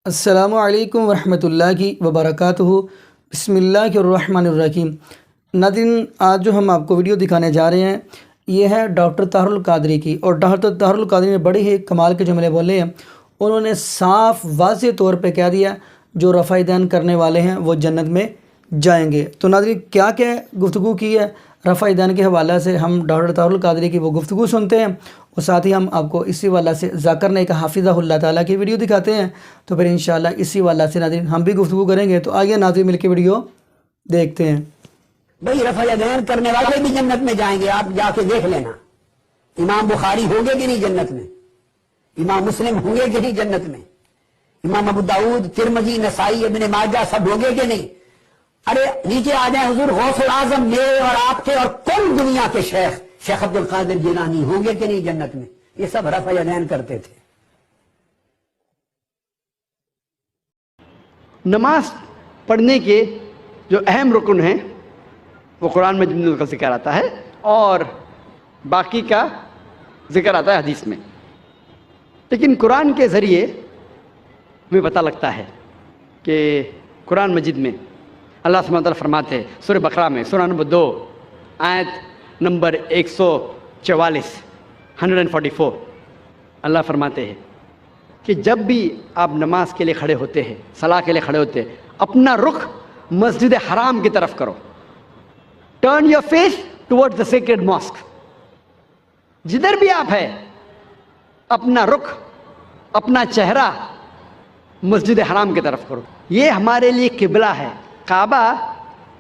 السلام علیکم ورحمۃ اللہ وبرکاتہ۔ بسم اللہ الرحمن الرحیم۔ ناظرین، آج جو ہم آپ کو ویڈیو دکھانے جا رہے ہیں یہ ہے ڈاکٹر طاہر القادری کی، اور ڈاکٹر طاہر القادری نے بڑی ہی کمال کے جملے بولے ہیں۔ انہوں نے صاف واضح طور پہ کہہ دیا جو رفع دین کرنے والے ہیں وہ جنت میں جائیں گے۔ تو ناظرین، کیا کیا گفتگو کی ہے رفع دین کے حوالے سے، ہم ڈاکٹر طاہر القادری کی وہ گفتگو سنتے ہیں، اور ساتھ ہی ہم آپ کو اسی والا سے ذاکر نے کا حافظہ اللہ تعالیٰ کی ویڈیو دکھاتے ہیں۔ تو پھر انشاءاللہ اسی والا سے ناظرین ہم بھی گفتگو کریں گے۔ تو آئیے ناظرین مل کے ویڈیو دیکھتے ہیں۔ بھئی رفع دین کرنے والے بھی جنت میں جائیں گے، آپ جا کے دیکھ لینا۔ امام بخاری ہوں گے کہ نہیں جنت میں؟ امام مسلم ہوں گے کہ نہیں جنت میں؟ امام ابو داؤد، ترمذی، نسائی، ابن ماجہ سب ہوں گے کہ نہیں؟ ارے نیچے آ جائیں، حضور غوث الاعظم میرے اور آپ کے اور کل دنیا کے شیخ عبد القادر جیلانی ہوں گے کہ نہیں جنت میں؟ یہ سب رفع دین کرتے تھے۔ نماز پڑھنے کے جو اہم رکن ہیں وہ قرآن مجید میں کا ذکر آتا ہے، اور باقی کا ذکر آتا ہے حدیث میں، لیکن قرآن کے ذریعے ہمیں پتہ لگتا ہے کہ قرآن مجید میں اللہ سبحانہ وتعالیٰ فرماتے ہیں سورہ بقرہ میں، سورہ نمبر 2 آیت نمبر 144 144، اللہ فرماتے ہیں کہ جب بھی آپ نماز کے لیے کھڑے ہوتے ہیں، صلاح کے لیے کھڑے ہوتے ہیں، اپنا رخ مسجد حرام کی طرف کرو۔ Turn your face toward the sacred mosque. جدھر بھی آپ ہیں اپنا رخ، اپنا چہرہ مسجد حرام کی طرف کرو۔ یہ ہمارے لیے قبلہ ہے، کعبہ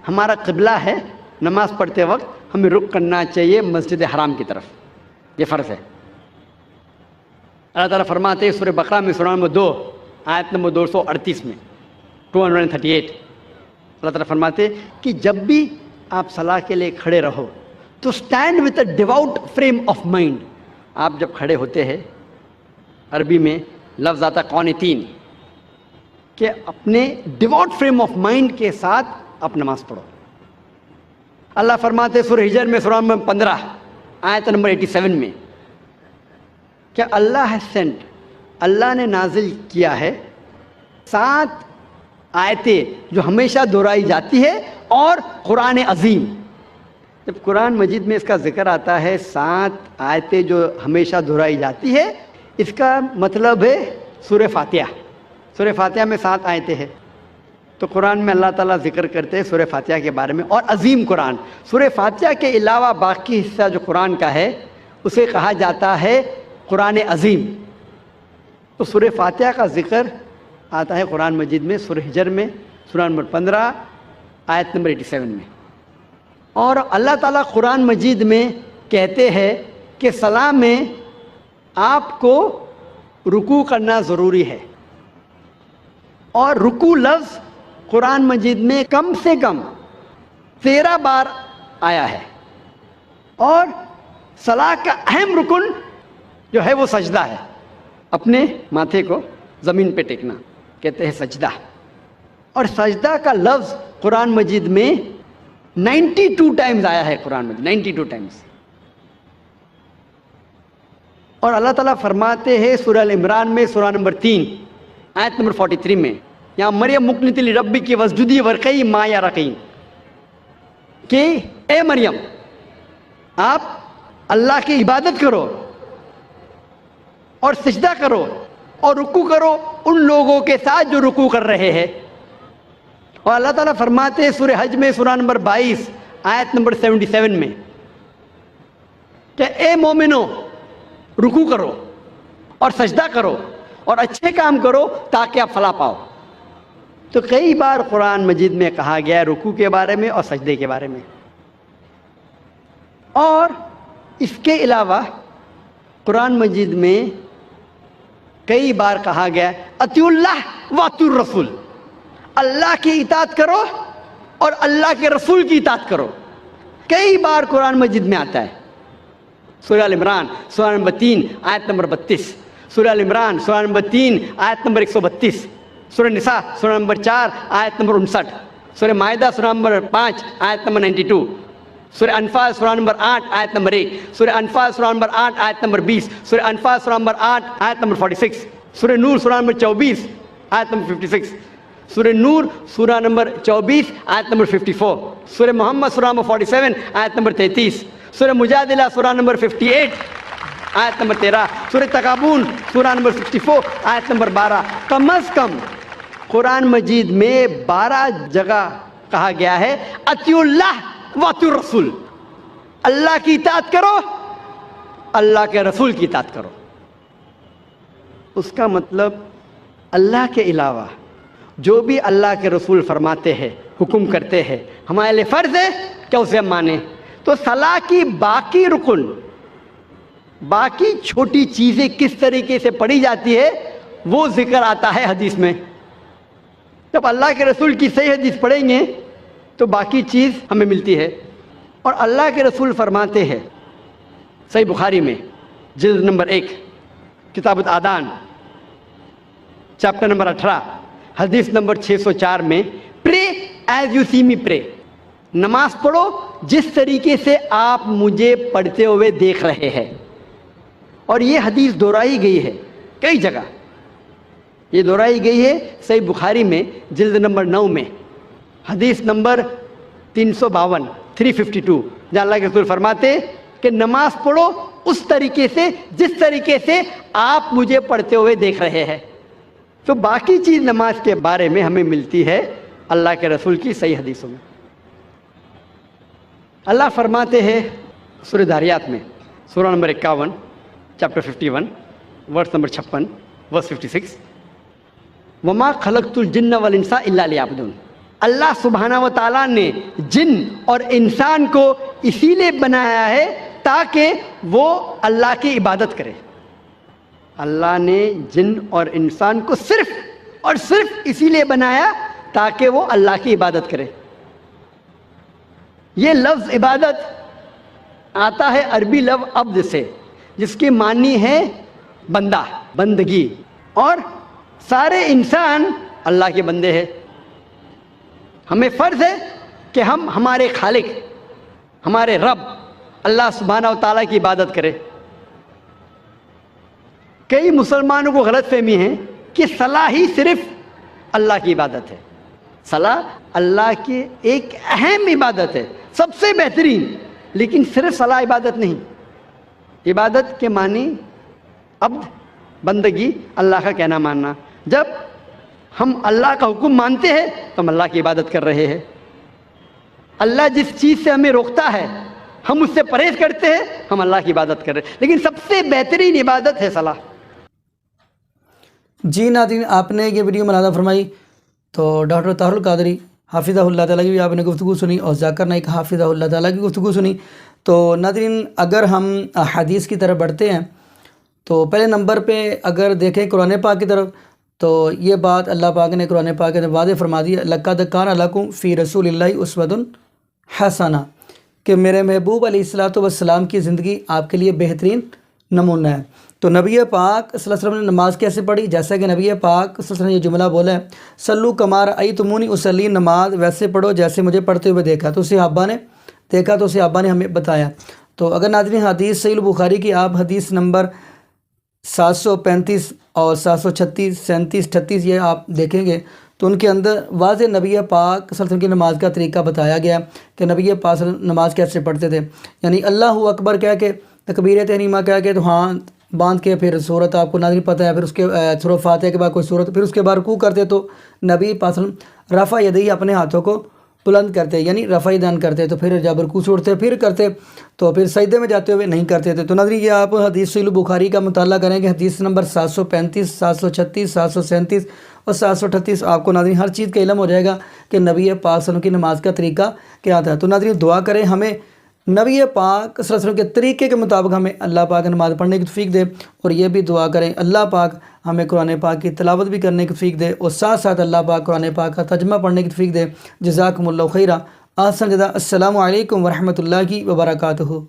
ہمارا قبلہ ہے۔ نماز پڑھتے وقت ہمیں رخ کرنا چاہیے مسجد حرام کی طرف، یہ فرض ہے۔ اللہ تعالیٰ فرماتے ہیں سورہ بقرہ میں، سورہ نمبر 2 آیت نمبر 238 میں 238، اللہ تعالیٰ فرماتے ہیں کہ جب بھی آپ صلاح کے لیے کھڑے رہو تو stand with a devout frame of mind. آپ جب کھڑے ہوتے ہیں، عربی میں لفظ آتا قانتین، کہ اپنے ڈیواؤٹ فریم آف مائنڈ کے ساتھ آپ نماز پڑھو۔ اللہ فرماتے سورہ ہجر میں، سورہ نمبر 15 آیت نمبر 87 میں کہ اللہ ہے سینٹ، اللہ نے نازل کیا ہے 7 آیتیں جو ہمیشہ دہرائی جاتی ہے، اور قرآن عظیم۔ جب قرآن مجید میں اس کا ذکر آتا ہے 7 آیتیں جو ہمیشہ دہرائی جاتی ہے، اس کا مطلب ہے سورہ فاتحہ۔ سورہ فاتحہ میں 7 آیتیں ہیں، تو قرآن میں اللہ تعالیٰ ذکر کرتے ہیں سورہ فاتحہ کے بارے میں، اور عظیم قرآن۔ سورہ فاتحہ کے علاوہ باقی حصہ جو قرآن کا ہے اسے کہا جاتا ہے قرآن عظیم۔ تو سورہ فاتحہ کا ذکر آتا ہے قرآن مجید میں سورہ ہجر میں، سورہ نمبر 15 آیت نمبر 87 میں۔ اور اللہ تعالیٰ قرآن مجید میں کہتے ہیں کہ صلاح میں آپ کو رکوع کرنا ضروری ہے، اور رکوع لفظ قرآن مجید میں کم سے کم 13 بار آیا ہے، اور صلاح کا اہم رکن جو ہے وہ سجدہ ہے، اپنے ماتھے کو زمین پہ ٹیکنا کہتے ہیں سجدہ۔ اور سجدہ کا لفظ قرآن مجید میں 92 ٹائمز آیا ہے، قرآن مجید 92 ٹائمز۔ اور اللہ تعالیٰ فرماتے ہیں سورہ العمران میں، سورہ نمبر 3 آیت نمبر 43 میں، یہاں مریم مقنتی لربی کی وسجدی ورقی ما یا رقیم، کہ اے مریم آپ اللہ کی عبادت کرو اور سجدہ کرو اور رکوع کرو ان لوگوں کے ساتھ جو رکوع کر رہے ہیں۔ اور اللہ تعالیٰ فرماتے ہیں سورہ حج میں، سورہ نمبر 22 آیت نمبر 77 میں کہ اے مومنو رکوع کرو اور سجدہ کرو اور اچھے کام کرو تاکہ آپ فلاح پاؤ۔ تو کئی بار قرآن مجید میں کہا گیا ہے رکوع کے بارے میں اور سجدے کے بارے میں۔ اور اس کے علاوہ قرآن مجید میں کئی بار کہا گیا ہے اطیعوا اللہ واطیعوا الرسول، اللہ کی اطاعت کرو اور اللہ کے رسول کی اطاعت کرو۔ کئی بار قرآن مجید میں آتا ہے۔ سورہ العمران سورہ نمبر 3 آیت نمبر 32، سورہ العمران سورہ نمبر 3 آیت نمبر 132، سورہ نساء سورہ نمبر 4 آیت نمبر 59، سورہ مائدہ سورہ نمبر 5 آیت نمبر 92، سورہ انفال سورہ نمبر 8 آیت نمبر 1، سورہ انفال سورہ نمبر 8 آیت نمبر 20، سورہ انفال سورہ نمبر 8 آیت نمبر 46، سورہ نور سورہ نمبر 24 आयत नंबर 56, सूरह नूर सूरह नंबर 24 आयत नंबर 54, सूरह मोहम्मद सूरह नंबर 47 आयत नंबर 33, सूरह मुजादिला सूरह नंबर 58 आयत नंबर 13, सूरह तकाबून सूरह नंबर 64 आयत नंबर 12। कम अज़ कम कुरान मजीद में 12 जगह कहा गया है अतिउल्लाह व अतिउर रसूल, अल्लाह की इताअत करो, अल्लाह के रसूल की इताअत करो। उसका मतलब अल्लाह के अलावा जो भी अल्लाह के रसूल फरमाते हैं, हुक्म करते हैं, हमारे लिए फ़र्ज़ है कि उसे हम माने। तो सलाह की बाकी रुकन, बाकी छोटी चीज़ें किस तरीके से पढ़ी जाती है वो जिक्र आता है हदीस में। जब अल्लाह के रसूल की सही हदीस पढ़ेंगे तो बाकी चीज़ हमें मिलती है। और अल्लाह के रसूल फरमाते हैं सही बुखारी में जिल्द नंबर 1 किताबुल आदान चैप्टर नंबर 18 हदीस नंबर 604 में, pray as you see me pray, नमाज पढ़ो जिस तरीके से आप मुझे पढ़ते हुए देख रहे हैं। और ये हदीस दोहराई गई है कई जगह, ये दोहराई गई है सही बुखारी में जिल्द नंबर 9 में हदीस नंबर 352 जहाँ अल्लाह के रसूल फरमाते कि नमाज पढ़ो उस तरीके से जिस तरीके से आप मुझे पढ़ते हुए देख रहे हैं। तो बाकी चीज़ नमाज के बारे में हमें मिलती है अल्लाह के रसूल की सही हदीसों में। अल्लाह फरमाते हैं सूरह दारियात में सूरह number 51 chapter 51 verse number 56 verse 56, वमा खलक़तुल जिन्न वल इंसा इल्ला लियअबुदून, अल्लाह सुब्हाना व तआला ने जिन और इंसान को इसीलिए बनाया है ताकि वो अल्लाह की इबादत करे। अल्लाह ने जिन और इंसान को सिर्फ और सिर्फ इसीलिए बनाया ताकि वो अल्लाह की इबादत करे। ये लफ्ज़ इबादत आता है अरबी लफ्ज़ अब्द से, जिसकी मानी है बंदा, बंदगी, और सारे इंसान अल्लाह के बंदे हैं। हमें फ़र्ज़ है कि हम हमारे खालिक, हमारे रब अल्लाह सुब्हानहू व तआला की इबादत करें। कई मुसलमानों को गलत फहमी है कि सलाह ही सिर्फ अल्लाह की इबादत है। सलाह अल्लाह की एक अहम इबादत है, सबसे बेहतरीन, लेकिन सिर्फ सलाह इबादत नहीं। इबादत के मानी अब्द, बंदगी, अल्लाह का कहना मानना। जब हम अल्लाह का हुक्म मानते हैं तो हम अल्लाह की इबादत कर रहे हैं। अल्लाह जिस चीज़ से हमें रोकता है हम उससे परहेज करते हैं, हम अल्लाह की इबादत कर रहे हैं। लेकिन सबसे बेहतरीन इबादत है सलाह। जी नाज़रीन, आपने ये वीडियो मुलाज़ा फरमाई तो डॉक्टर तारुल कादरी हाफिज़हुल्लाह ताला की भी आपने गुफ्तगू सुनी और ज़ाकिर नाइक हाफिज़हुल्लाह ताला की गुफ्तगू सुनी। तो नाज़रीन, अगर हम हदीस की तरफ बढ़ते हैं तो पहले नंबर पे अगर देखें कुरान पाक की तरफ, तो ये बात अल्लाह पाक ने कुरान पाक में वाज़ेह फरमा दी, लक़द कान लकुम फ़ी रसूलिल्लाहि उस्वतुन हसना, कि मेरे महबूब अलैहिस्सलातु वस्सलाम की ज़िंदगी आपके लिए बेहतरीन नमूना है। तो नबी पाक सल्लल्लाहु अलैहि वसल्लम ने नमाज़ कैसे पढ़ी? जैसा कि नबी पाक सल्लल्लाहु अलैहि वसल्लम ने ये जुमला बोला है, सल्लू कमा रअयतुमूनी उसल्ली, नमाज वैसे पढ़ो जैसे मुझे पढ़ते हुए देखा। तो सहाबा ने हमें बताया। तो अगर नाज़रीन हदीस सहीह बुखारी की आप हदीस नंबर 735 और 736, 37, 38 ये आप देखेंगे तो उनके अंदर वाज़ेह नबी पाक सल्लल्लाहु अलैहि वसल्लम की नमाज का तरीका बताया गया कि नबी पाक नमाज कैसे पढ़ते थे। यानी अल्लाहु अकबर कह के, तकबीर तहरीमा कह के, तो हाँ बांध के, फिर सूरत आपको नाज़रीन पता है, फिर उसके सूरह फातिहा के बाद कोई सूरत, फिर उसके बाद रुकू करते तो नबी पाक सल्लल्लाहु अलैहि वसल्लम रफ़ा यदैहि, अपने हाथों को बुलंद करते, यानी रफ़ा यदैन करते। तो फिर जब रुकू से उठते फिर करते, तो फिर सजदे में जाते हुए नहीं करते थे। तो नाज़रीन ये आप हदीस सहीह बुखारी का मुताला करेंगे, हदीस नंबर 735, 736, 737 और 738 आपको नाज़रीन हर चीज़ का इल्म हो जाएगा कि नबी पाक सल्लल्लाहु अलैहि वसल्लम की नमाज का तरीका क्या था। तो नाज़रीन दुआ करें हमें नबी पाक सल्लल्लाहु अलैहि वसल्लम के तरीके के मुताबिक हमें अल्लाह पाक नमाज़ पढ़ने की तौफीक दे, और ये भी दुआ करें अल्लाह पाक हमें कुरान पाक की तिलावत भी करने की तौफीक दे, और साथ साथ अल्लाह पाक कुरान पाक का तर्जुमा पढ़ने की तौफीक दे। जज़ाकुमुल्लाहु खैरा। अस्सलामु अलैकुम व रहमतुल्लाहि व बरकातुहू।